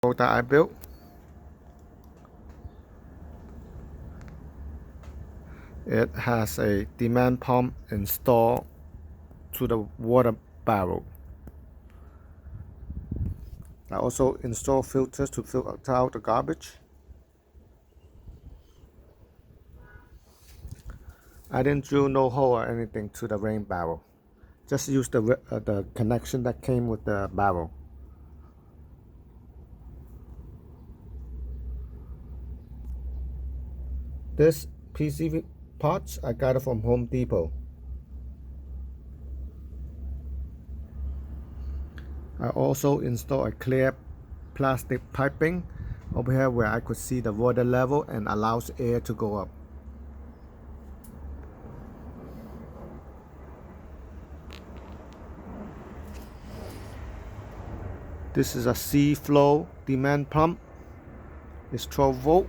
that I built. It has a demand pump installed to the water barrel. I also installed filters to filter out the garbage. I didn't drill no hole or anything to the rain barrel. Just use the connection that came with the barrel. This PCV parts I got it from Home Depot. I also installed a clear plastic piping over here where I could see the water level and allows air to go up. This is a C-flow demand pump. It's 12 volt.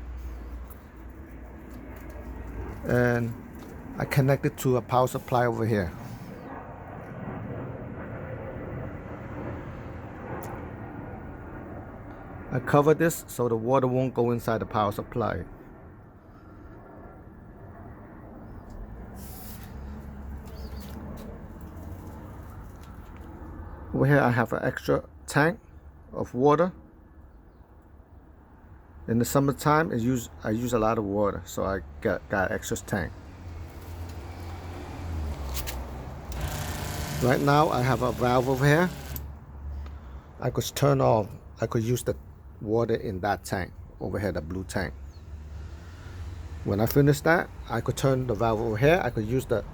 And I connected to a power supply over here. I cover this so the water won't go inside the power supply. Over here I have an extra tank of water. In the summertime I use a lot of water, so I got extra tank. Right now I have a valve over here. I could turn off. I could use the water in that tank over here, the blue tank. When I finish that, I could turn the valve over here. I could use the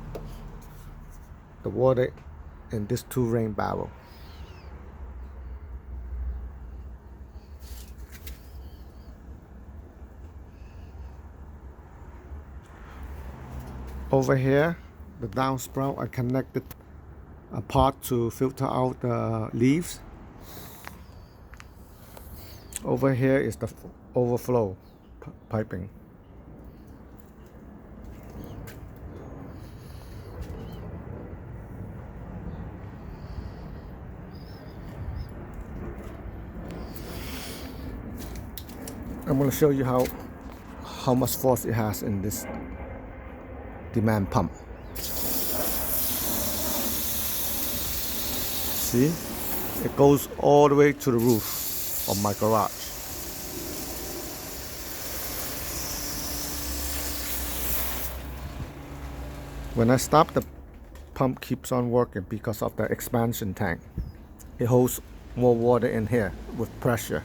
water in this 2 rain barrel. Over here, the downspout, I connected a part to filter out the leaves. Over here is the overflow piping. I'm going to show you how much force it has in this demand pump. See, it goes all the way to the roof of my garage. When I stop, the pump keeps on working because of the expansion tank. It holds more water in here with pressure,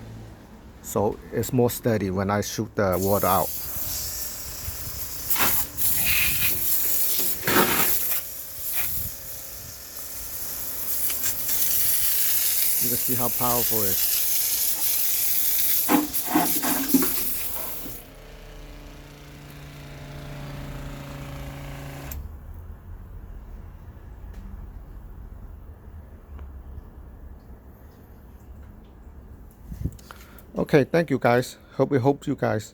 so it's more steady when I shoot the water out. You can see how powerful it is. Okay, thank you guys. Hope it helps you guys.